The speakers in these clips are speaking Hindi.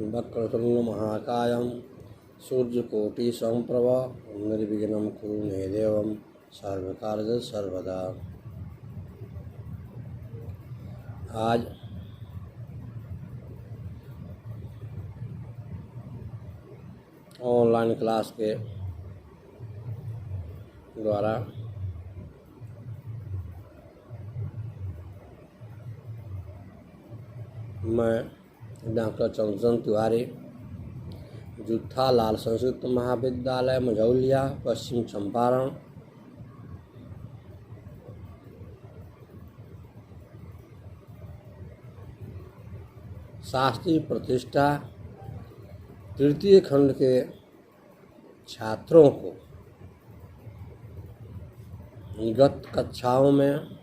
वक्रतुंड महाकायं सूर्यकोटिसमप्रभ निर्विघ्नं कुरु मे देव सर्वकार्येषु सर्वदा। आज ऑनलाइन क्लास के द्वारा मैं डॉक्टर चंद्रशेखर तिवारी जुत्था लाल संस्कृत महाविद्यालय मझौलिया पश्चिम चंपारण शास्त्रीय प्रतिष्ठा तृतीय खंड के छात्रों को गत कक्षाओं में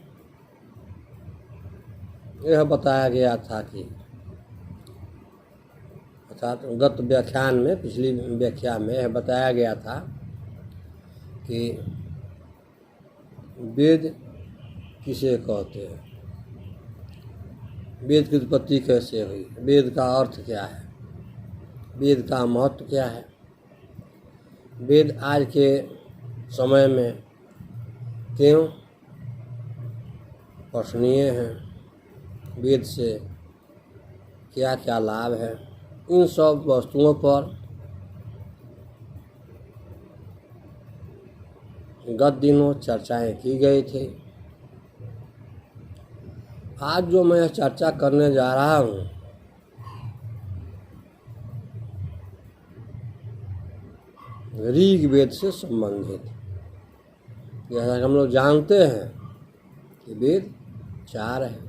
यह बताया गया था कि अर्थात गत व्याख्यान में पिछली व्याख्या में यह बताया गया था कि वेद किसे कहते हैं, वेद की उत्पत्ति कैसे हुई, वेद का अर्थ क्या है, वेद का महत्व क्या है, वेद आज के समय में क्यों पठनीय हैं, वेद से क्या क्या लाभ है, इन सब वस्तुओं पर गत दिनों चर्चाएं की गई थी। आज जो मैं चर्चा करने जा रहा हूँ ऋग्वेद से संबंधित। जैसा कि हम लोग जानते हैं कि वेद 4 हैं,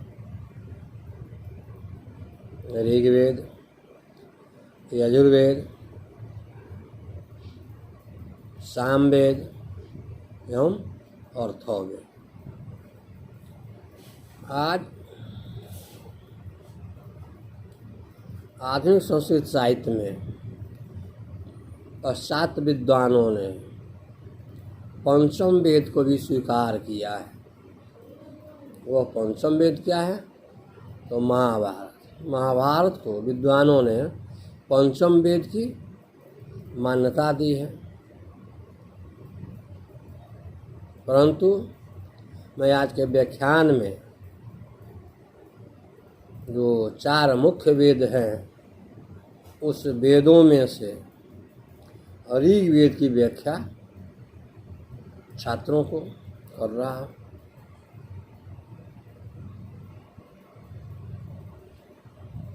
ऋग्वेद, यजुर्वेद, सामवेद एवं अर्थवेद। आज आधुनिक संस्कृत साहित्य में पाश्चात्य विद्वानों ने पंचम वेद को भी स्वीकार किया है। वह पंचम वेद क्या है? तो महाभारत। महाभारत को विद्वानों ने पंचम वेद की मान्यता दी है। परंतु मैं आज के व्याख्यान में जो 4 मुख्य वेद हैं उस वेदों में से ऋग्वेद की व्याख्या छात्रों को कर रहा हूँ।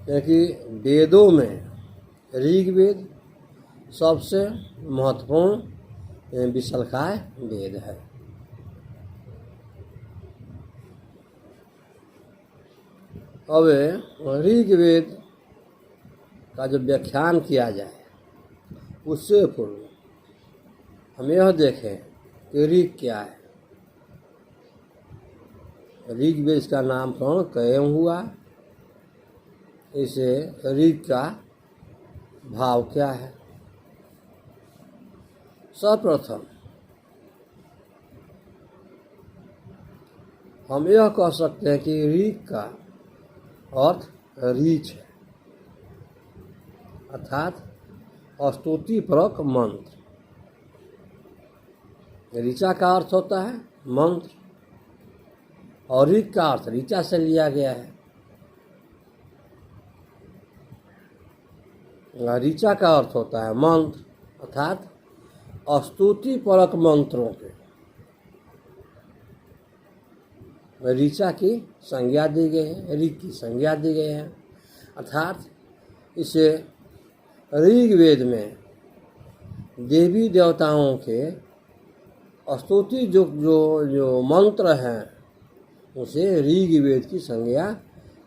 क्योंकि वेदों में ऋग्वेद सबसे महत्वपूर्ण विशालकाय वेद है। अब ऋग्वेद का जो व्याख्यान किया जाए उससे पूर्व हम यह देखें कि ऋग क्या है। ऋग्वेद का नामकरण क्यों हुआ, इसे ऋग का भाव क्या है। सर्वप्रथम हम यह कह सकते हैं कि ऋग का अर्थ ऋच है, अर्थात स्तुतिपरक मंत्र। ऋचा का अर्थ होता है मंत्र और ऋग का अर्थ ऋचा से लिया गया है। ऋचा का अर्थ होता है मंत्र, अर्थात स्तुतिपरक मंत्रों के ऋचा की संज्ञा दी गई है, ऋग की संज्ञा दी गई है। अर्थात इसे ऋग्वेद में देवी देवताओं के स्तुति जो मंत्र हैं उसे ऋग्वेद की संज्ञा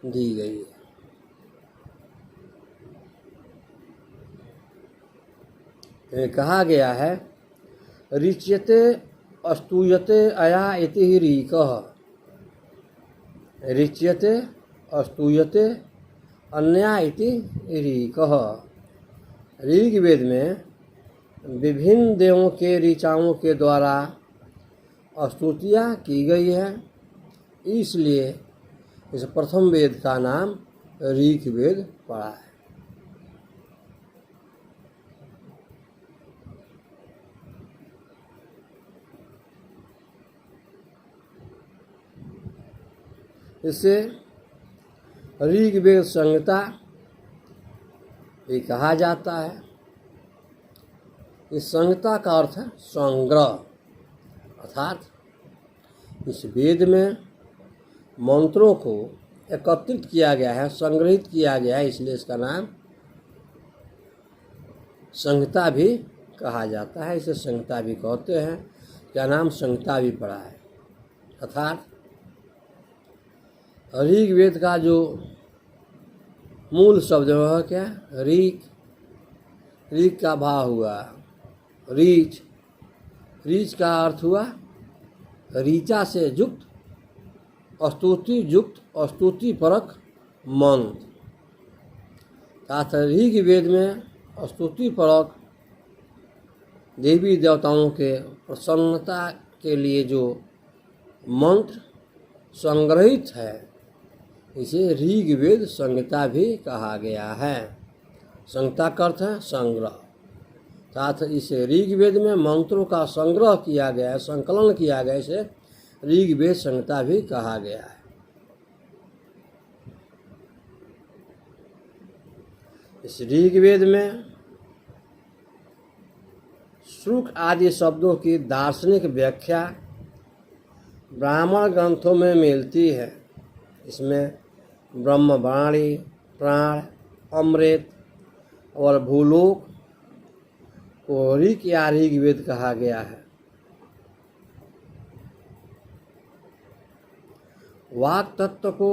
दी गई है। कहा गया है ऋच्यते स्तूयते अया इति ऋकः, ऋच्यते स्तूयते अन्या इति ऋकः। ऋग्वेद में विभिन्न देवों के ऋचाओं के द्वारा स्तुतियाँ की गई है, इसलिए इस प्रथम वेद का नाम ऋग्वेद पड़ा है। इसे ऋग्वेद संहिता भी कहा जाता है। इस संहिता का अर्थ है संग्रह, अर्थात इस वेद में मंत्रों को एकत्रित किया गया है, संग्रहित किया गया है, इसलिए इसका नाम संहिता भी कहा जाता है। इसे संहिता भी कहते हैं। क्या नाम संहिता भी पड़ा है। अर्थात ऋग्वेद का जो मूल शब्द है वह क्या? ऋग। ऋग का भाव हुआ रीच। रीच का अर्थ हुआ ऋचा से युक्त, स्तुति युक्त, स्तुति परक मंत्र। अर्थात ऋग्वेद में स्तुति परक देवी देवताओं के प्रसन्नता के लिए जो मंत्र संग्रहित है, इसे ऋग्वेद संहिता भी कहा गया है। संहिता का अर्थ है संग्रह। अर्थात इस ऋग्वेद में मंत्रों का संग्रह किया गया है, संकलन किया गया, इसे ऋग्वेद संहिता भी कहा गया है। इस ऋग्वेद में श्रुक आदि शब्दों की दार्शनिक व्याख्या ब्राह्मण ग्रंथों में मिलती है। इसमें ब्रह्मवाणी, प्राण, अमृत और भूलोक को ऋग या ऋग्वेद कहा गया है। वाक तत्व को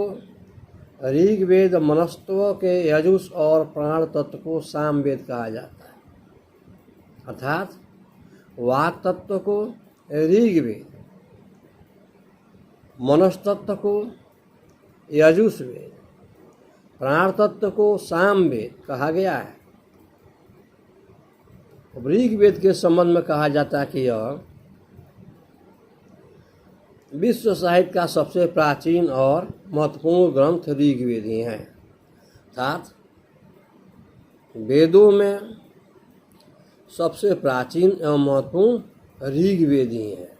ऋग्वेद, मनस्तत्व के यजुष और प्राण तत्व को सामवेद कहा जाता है। अर्थात वाक तत्व को ऋग्वेद, मनस्तत्व को यजुष वेद, प्राण तत्व को सामवेद कहा गया है। ऋग्वेद के संबंध में कहा जाता है कि यह विश्व साहित्य का सबसे प्राचीन और महत्वपूर्ण ग्रंथ ऋग्वेद ही है। अर्थात वेदों में सबसे प्राचीन एवं महत्वपूर्ण ऋग्वेद ही है।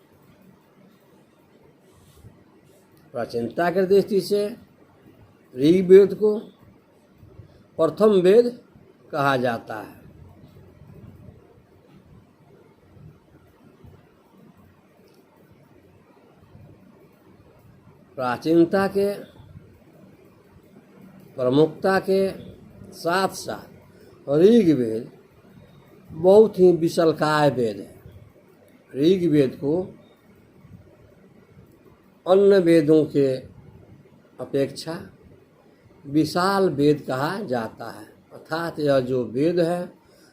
प्राचीनता की दृष्टि से ऋग्वेद को प्रथम वेद कहा जाता है। प्राचीनता के, प्रमुखता के साथ साथ ऋग्वेद बहुत ही विशालकाय वेद है। ऋग्वेद को अन्य वेदों के अपेक्षा विशाल वेद कहा जाता है। अर्थात यह जो वेद है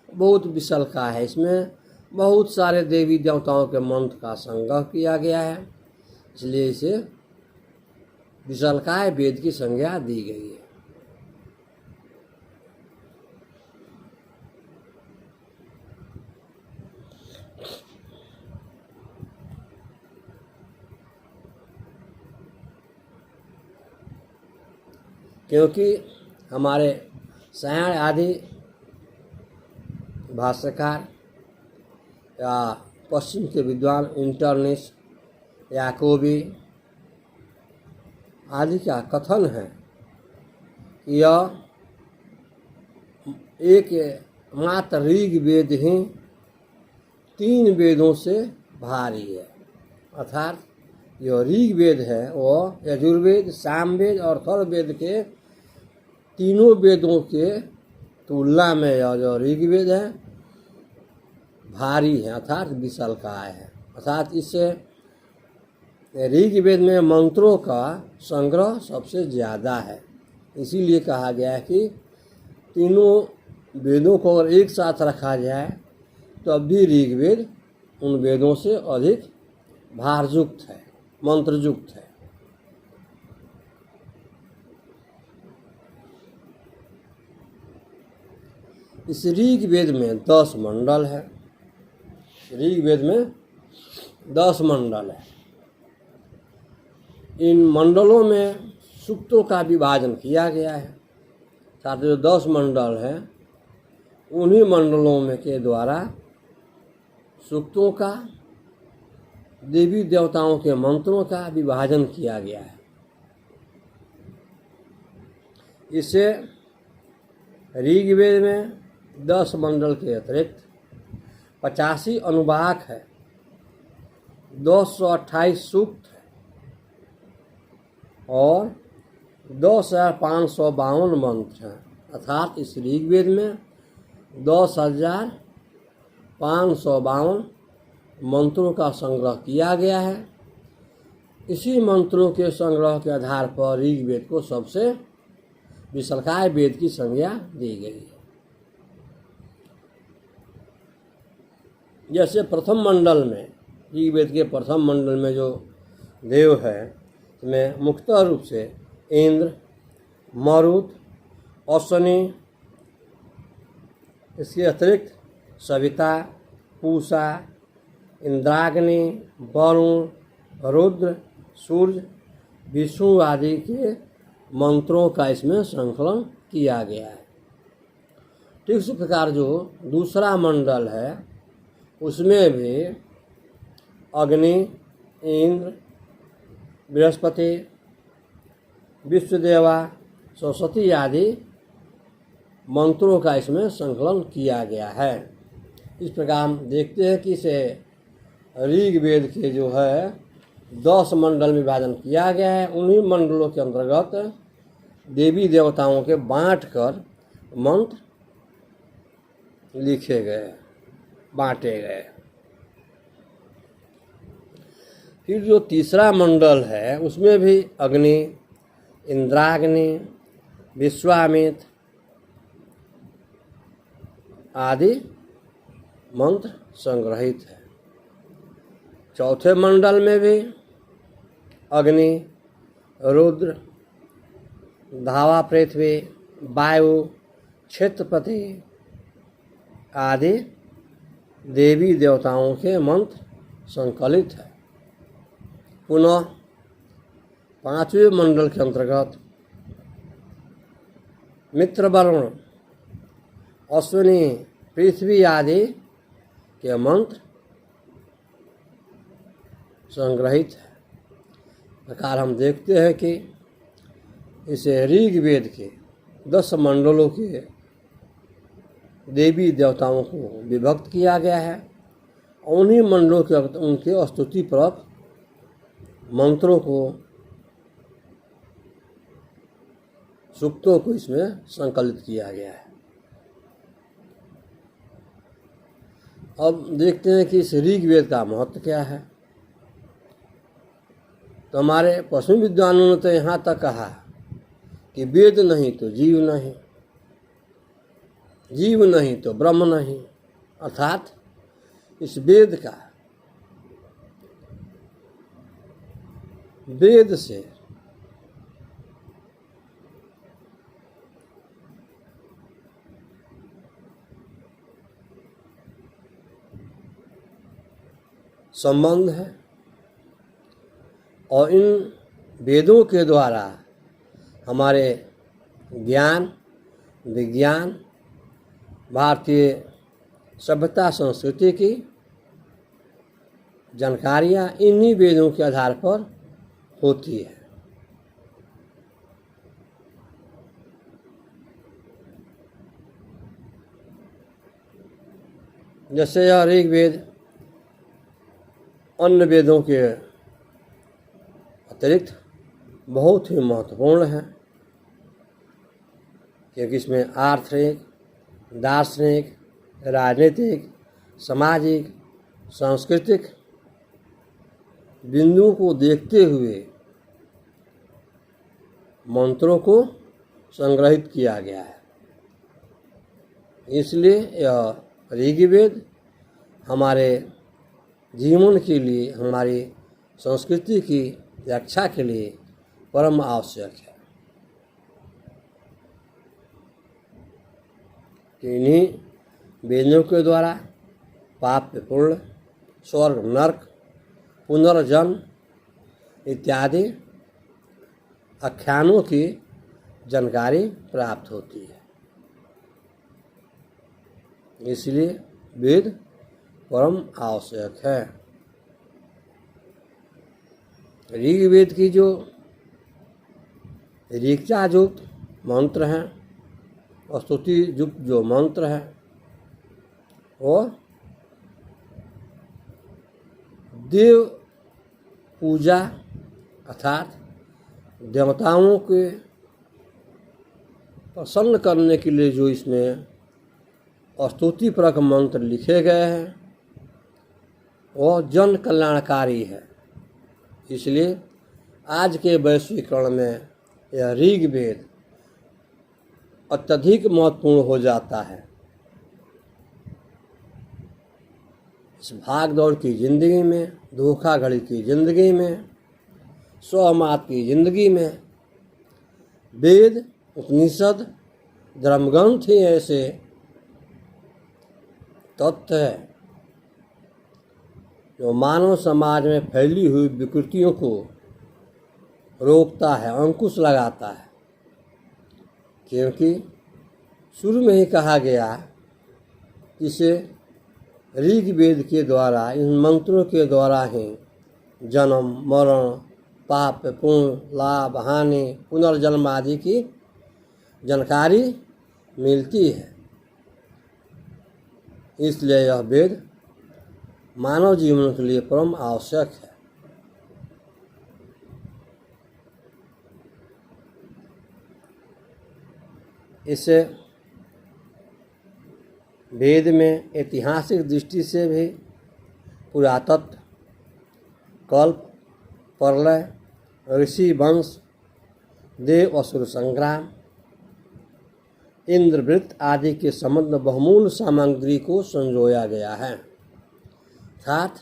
बहुत विशालकाय है। इसमें बहुत सारे देवी देवताओं के मंत्र का संग्रह किया गया है, इसलिए इसे विशालकाय वेद की संज्ञा दी गई है। क्योंकि हमारे सायण आदि भाष्यकार या पश्चिम के विद्वान इंटरनिस्ट, याकोबी आदि का कथन है कि यह एक मात्र ऋग्वेद ही 3 वेदों से भारी है। अर्थात यह ऋग्वेद है वो यजुर्वेद, सामवेद और अथर्ववेद के तीनों वेदों के तुलना में यह जो ऋग्वेद है भारी है, अर्थात विशालकाय है। अर्थात इससे ऋग्वेद में मंत्रों का संग्रह सबसे ज़्यादा है। इसीलिए कहा गया है कि तीनों वेदों को अगर एक साथ रखा जाए तब भी ऋग्वेद उन वेदों से अधिक भारयुक्त है, मंत्रयुक्त है। इस ऋग्वेद में 10 मंडल है। ऋग्वेद में 10 मंडल है। इन मंडलों में सूक्तों का विभाजन किया गया है। साथ जो 10 मंडल हैं उन्हीं मंडलों में के द्वारा सूक्तों का, देवी देवताओं के मंत्रों का विभाजन किया गया है। इसे ऋग्वेद में 10 मंडल के अतिरिक्त 85 अनुवाक है, 228 सूक्त है और 10,552 मंत्र हैं। अर्थात इस ऋग्वेद में 10,552 मंत्रों का संग्रह किया गया है। इसी मंत्रों के संग्रह के आधार पर ऋग्वेद को सबसे विशालकाय वेद की संज्ञा दी गई है। जैसे प्रथम मंडल में, ऋग्वेद के प्रथम मंडल में जो देव है, इसमें मुख्य रूप से इंद्र, मरुत, अश्विनी, इसके अतिरिक्त सविता, पूषा, इंद्राग्नि, वरुण, रुद्र, सूर्य, विष्णु आदि के मंत्रों का इसमें संकलन किया गया है। ठीक इसी प्रकार जो दूसरा मंडल है उसमें भी अग्नि, इंद्र, बृहस्पति, विश्वदेवा, सरस्वती आदि मंत्रों का इसमें संकलन किया गया है। इस प्रकार हम देखते हैं कि इसे ऋग्वेद के जो है 10 मंडल में विभाजन किया गया है। उन्हीं मंडलों के अंतर्गत देवी देवताओं के बांटकर मंत्र लिखे गए, बांटे गए। फिर जो तीसरा मंडल है उसमें भी अग्नि, इंद्राग्नि, विश्वामित्र आदि मंत्र संग्रहित है। चौथे मंडल में भी अग्नि, रुद्र, धावा पृथ्वी, वायु, क्षेत्रपति आदि देवी देवताओं के मंत्र संकलित है। पुनः पांचवें मंडल के अंतर्गत मित्र वरुण, अश्विनी, पृथ्वी आदि के मंत्र संग्रहित है। प्रकार हम देखते हैं कि इसे ऋग्वेद के 10 मंडलों के देवी देवताओं को विभक्त किया गया है। उन्हीं मंडलों के उनके स्तुतिपूर्वक मंत्रों को, सूक्तों को इसमें संकलित किया गया है। अब देखते हैं कि इस ऋग्वेद का महत्व क्या है। तो हमारे पश्चिमी विद्वानों ने तो यहाँ तक कहा कि वेद नहीं तो जीव नहीं, जीव नहीं तो ब्रह्म नहीं। अर्थात इस वेद का, वेद से संबंध है और इन वेदों के द्वारा हमारे ज्ञान, विज्ञान, भारतीय सभ्यता संस्कृति की जानकारियाँ इन्हीं वेदों के आधार पर होती है। जैसे यह ऋग्वेद अन्य वेदों के अतिरिक्त बहुत ही महत्वपूर्ण है, क्योंकि इसमें आर्थिक, दार्शनिक, राजनीतिक, सामाजिक, सांस्कृतिक बिंदुओं को देखते हुए मंत्रों को संग्रहित किया गया है। इसलिए यह ऋग्वेद हमारे जीवन के लिए, हमारी संस्कृति की रक्षा के लिए परम आवश्यक है। कि इन्हीं वेदों के द्वारा पाप पुण्य, स्वर्ग नरक, पुनर्जन्म इत्यादि आख्यानों की जानकारी प्राप्त होती है। इसलिए वेद परम आवश्यक है। ऋग्वेद की जो ऋचा युक्त मंत्र हैं और स्तुति युक्त जो मंत्र है वो देव पूजा अर्थात देवताओं के प्रसन्न करने के लिए जो इसमें स्तुतिपरक मंत्र लिखे गए हैं वह जन कल्याणकारी है। इसलिए आज के वैश्वीकरण में यह ऋग्वेद अत्यधिक महत्वपूर्ण हो जाता है। इस भाग दौड़ की ज़िंदगी में, धोखाधड़ी की ज़िंदगी में, स्वमात की ज़िंदगी में वेद, उपनिषद, धर्मग्रंथ ही ऐसे तत्व है जो मानव समाज में फैली हुई विकृतियों को रोकता है, अंकुश लगाता है। क्योंकि शुरू में ही कहा गया इसे ऋग्वेद के द्वारा, इन मंत्रों के द्वारा ही जन्म, मरण, पाप, पुण्य, लाभ, हानि, पुनर्जन्म आदि की जानकारी मिलती है। इसलिए यह वेद मानव जीवन के लिए परम आवश्यक है। इस वेद में ऐतिहासिक दृष्टि से भी पुरातत्व, कल्प, प्रलय, ऋषि वंश, देव असुर संग्राम, इंद्रवृत्त आदि के संबंध बहुमूल्य सामग्री को संजोया गया है। अर्थात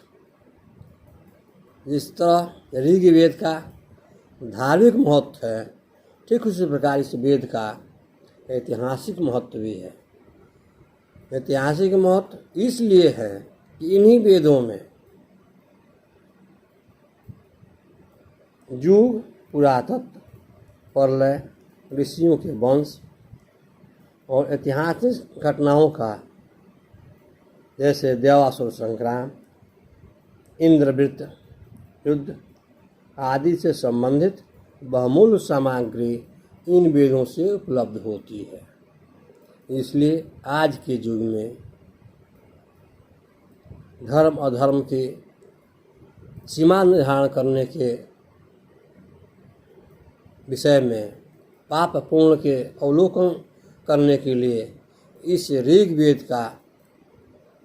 जिस तरह ऋग्वेद का धार्मिक महत्व है, ठीक उसी प्रकार इस वेद का ऐतिहासिक महत्व भी है। ऐतिहासिक महत्व इसलिए है कि इन्हीं वेदों में युग, पुरातत्व, प्रलय, ऋषियों के वंश और ऐतिहासिक घटनाओं का, जैसे देवासुर संग्राम, इंद्रवृत्त युद्ध आदि से संबंधित बहुमूल्य सामग्री इन वेदों से उपलब्ध होती है। इसलिए आज के युग में धर्म अधर्म के सीमा निर्धारण करने के विषय में, पाप पुण्य के अवलोकन करने के लिए इस ऋग्वेद का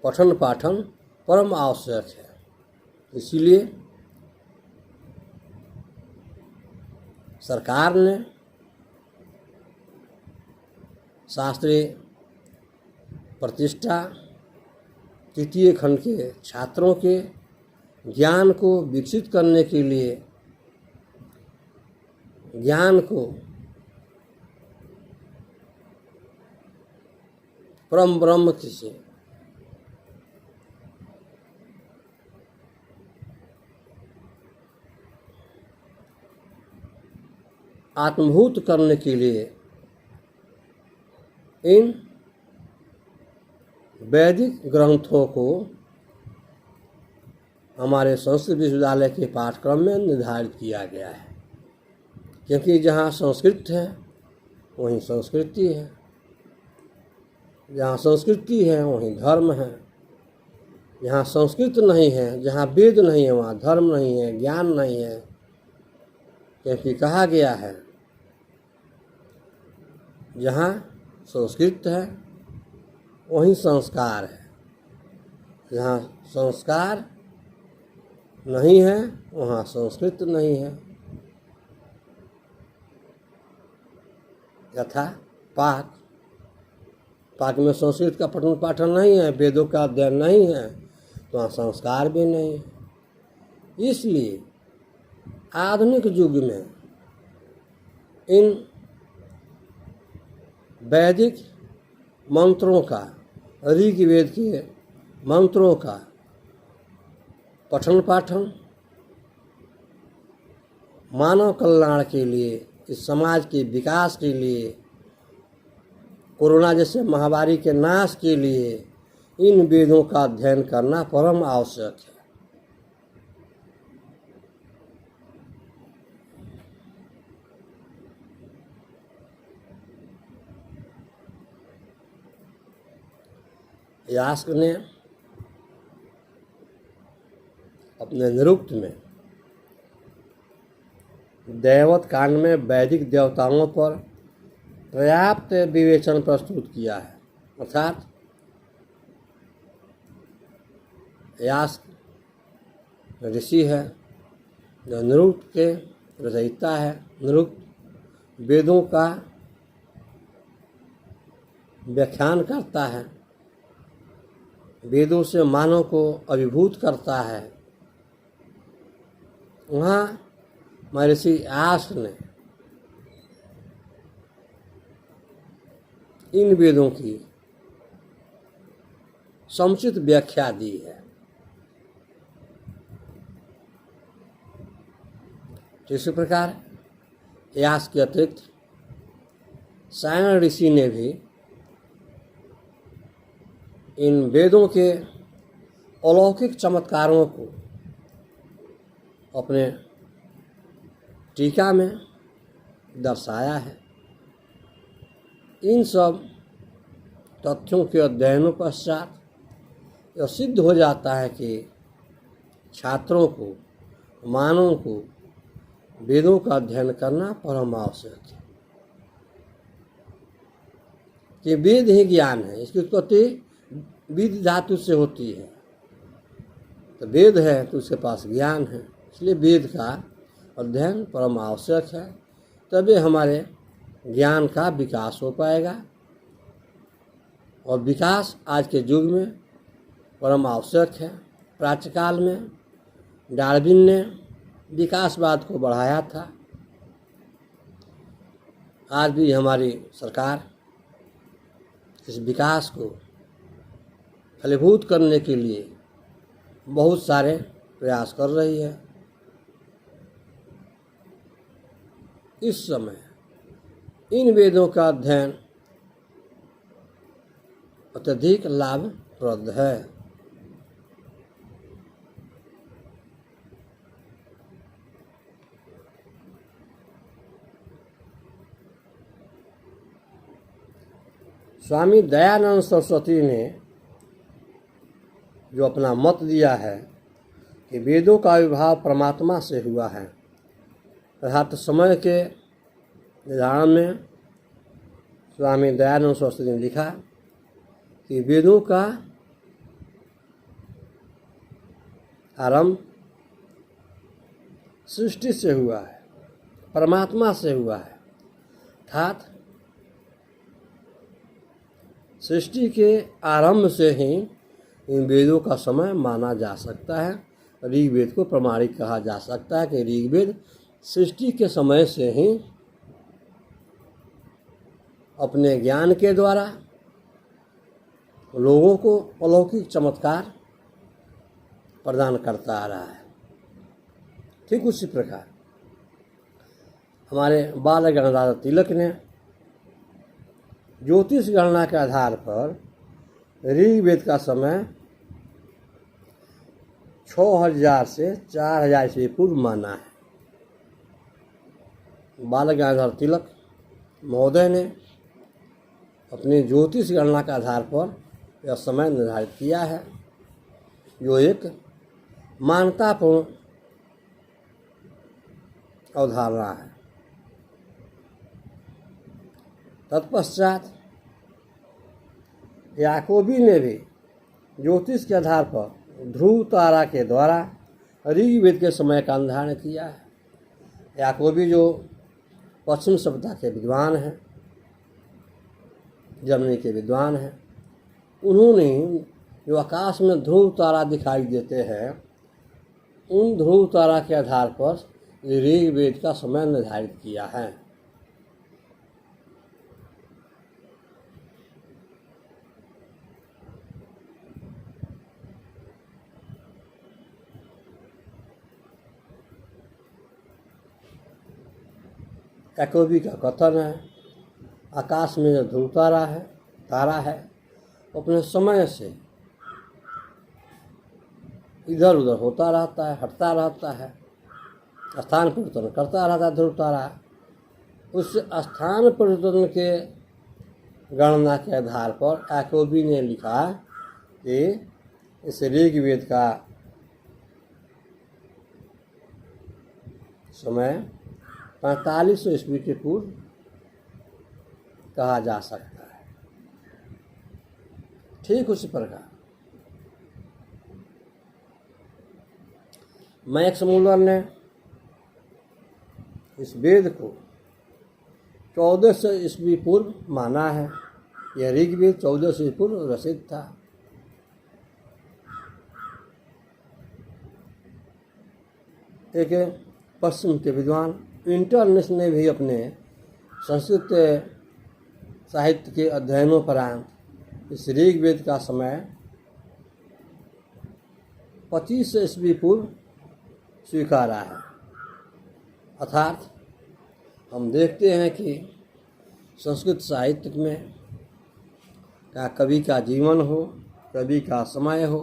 पठन पाठन परम आवश्यक है। इसीलिए सरकार ने शास्त्रीय प्रतिष्ठा तृतीय खंड के छात्रों के ज्ञान को विकसित करने के लिए, ज्ञान को परम ब्रह्म से आत्मभूत करने के लिए इन वैदिक ग्रंथों को हमारे संस्कृत विश्वविद्यालय के पाठ्यक्रम में निर्धारित किया गया है। क्योंकि जहाँ संस्कृत है वहीं संस्कृति है, जहाँ संस्कृति है वहीं धर्म है। जहाँ संस्कृत नहीं है, जहाँ वेद नहीं है, वहाँ धर्म नहीं है, ज्ञान नहीं है। क्योंकि कहा गया है जहाँ संस्कृत है वहीं संस्कार है, जहाँ संस्कार नहीं है वहाँ संस्कृत नहीं है। यथा पाक में संस्कृत का पठन पाठन नहीं है, वेदों का अध्ययन नहीं है, तो वहाँ संस्कार भी नहीं है। इसलिए आधुनिक युग में इन वैदिक मंत्रों का, ऋग्वेद के मंत्रों का पठन पाठन मानव कल्याण के लिए, इस समाज के विकास के लिए, कोरोना जैसे महामारी के नाश के लिए इन वेदों का अध्ययन करना परम आवश्यक है। यास्क ने अपने निरुक्त में दैवत कांड में वैदिक देवताओं पर पर्याप्त विवेचन प्रस्तुत किया है। अर्थात यास्क ऋषि है जो निरुक्त के रचयिता है। निरुक्त वेदों का व्याख्यान करता है, वेदों से मानव को अभिभूत करता है। वहाँ महर्षि यास्क ने इन वेदों की समुचित व्याख्या दी है। इसी प्रकार यास्क के अतिरिक्त सायण ऋषि ने भी इन वेदों के अलौकिक चमत्कारों को अपने टीका में दर्शाया है। इन सब तथ्यों के अध्ययनों पश्चात यह सिद्ध हो जाता है कि छात्रों को, मानवों को वेदों का अध्ययन करना परम आवश्यक है। कि वेद ही ज्ञान है, इसकी उत्पत्ति विद धातु से होती है। तो वेद है तो उसके पास ज्ञान है, इसलिए वेद का अध्ययन परम आवश्यक है। तभी हमारे ज्ञान का विकास हो पाएगा। और विकास आज के युग में परम आवश्यक है। प्राचीनकाल में डार्विन ने विकासवाद को बढ़ाया था। आज भी हमारी सरकार इस विकास को फलीभूत करने के लिए बहुत सारे प्रयास कर रही है। इस समय इन वेदों का अध्ययन अत्यधिक लाभप्रद है। स्वामी दयानंद सरस्वती ने जो अपना मत दिया है कि वेदों का विभाव परमात्मा से हुआ है, अर्थात समय के निर्धारण में स्वामी दयानंद सरस्वती ने लिखा कि वेदों का आरंभ सृष्टि से हुआ है, परमात्मा से हुआ है। अर्थात सृष्टि के आरंभ से ही इन वेदों का समय माना जा सकता है। ऋग्वेद को प्रमाणिक कहा जा सकता है कि ऋग्वेद सृष्टि के समय से ही अपने ज्ञान के द्वारा लोगों को अलौकिक चमत्कार प्रदान करता आ रहा है। ठीक उसी प्रकार हमारे बाल गंगाधर तिलक ने ज्योतिष गणना के आधार पर ऋग्वेद का समय 6000 से 4000 ईस्वी पूर्व माना है। बाल गंगाधर तिलक महोदय ने अपनी ज्योतिष गणना के आधार पर यह समय निर्धारित किया है, जो एक मान्यतापूर्ण अवधारणा है। तत्पश्चात याकोबी ने भी ज्योतिष के आधार पर ध्रुव तारा के द्वारा ऋग्वेद के समय का निर्धारण किया है। याकोबी जो पश्चिम सभ्यता के विद्वान हैं, जर्मनी के विद्वान हैं, उन्होंने जो आकाश में ध्रुव तारा दिखाई देते हैं, उन ध्रुव तारा के आधार पर ऋग्वेद का समय निर्धारित किया है। याकोबी का कथन है, आकाश में जो ध्रुव तारा है अपने समय से इधर उधर होता रहता है, हटता रहता है, स्थान परिवर्तन करता रहता है ध्रुव तारा। उस स्थान परिवर्तन के गणना के आधार पर याकोबी ने लिखा कि इस ऋग्वेद का समय 4500 ईस्वी के पूर्व कहा जा सकता है। ठीक उसी प्रकार मैक्स मूलर ने इस वेद को 1400 ईस्वी पूर्व माना है। यह ऋग्वेद 1400 ईस्वी पूर्व रचित था। एक पश्चिम के विद्वान इंटरनेट ने भी अपने संस्कृत साहित्य के अध्ययनों परांत इस ऋग्वेद का समय 2500 ईस्वी पूर्व स्वीकारा है। अर्थात हम देखते हैं कि संस्कृत साहित्य में क्या कवि का जीवन हो, कवि का समय हो,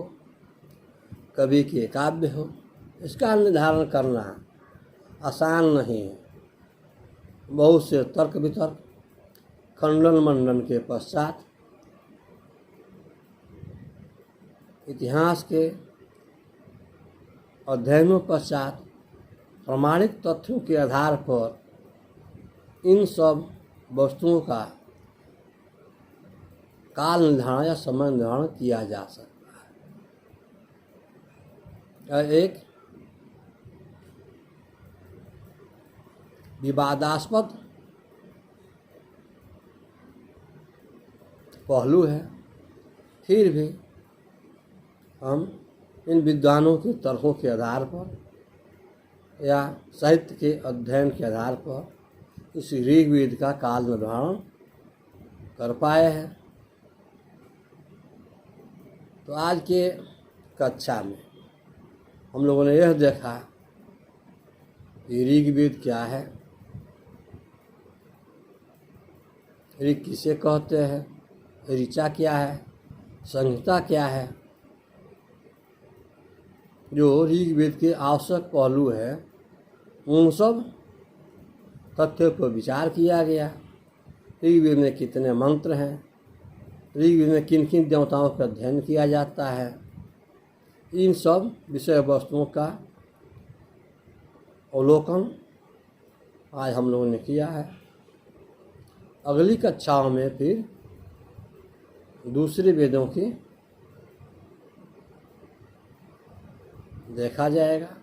कवि के काव्य हो, इसका निर्धारण करना आसान नहीं है। बहुत से तर्क वितर्क, खंडन मंडन के पश्चात इतिहास के अध्ययनों पश्चात प्रमाणिक तथ्यों के आधार पर इन सब वस्तुओं का काल निर्धारण या समय निर्धारण किया जा सकता है। यह एक विवादास्पद पहलू है। फिर भी हम इन विद्वानों के तर्कों के आधार पर या साहित्य के अध्ययन के आधार पर इस ऋग्वेद का काल निर्धारण कर पाए हैं। तो आज के कक्षा में हम लोगों ने यह देखा कि ऋग्वेद क्या है, ऋग किसे कहते हैं, ऋचा क्या है, संहिता क्या है। जो ऋग्वेद के आवश्यक पहलू है उन सब तथ्यों पर विचार किया गया। ऋग्वेद में कितने मंत्र हैं, ऋग्वेद में किन किन देवताओं का अध्ययन किया जाता है, इन सब विषय वस्तुओं का अवलोकन आज हम लोगों ने किया है। अगली कक्षाओं में फिर दूसरे वेदों की देखा जाएगा।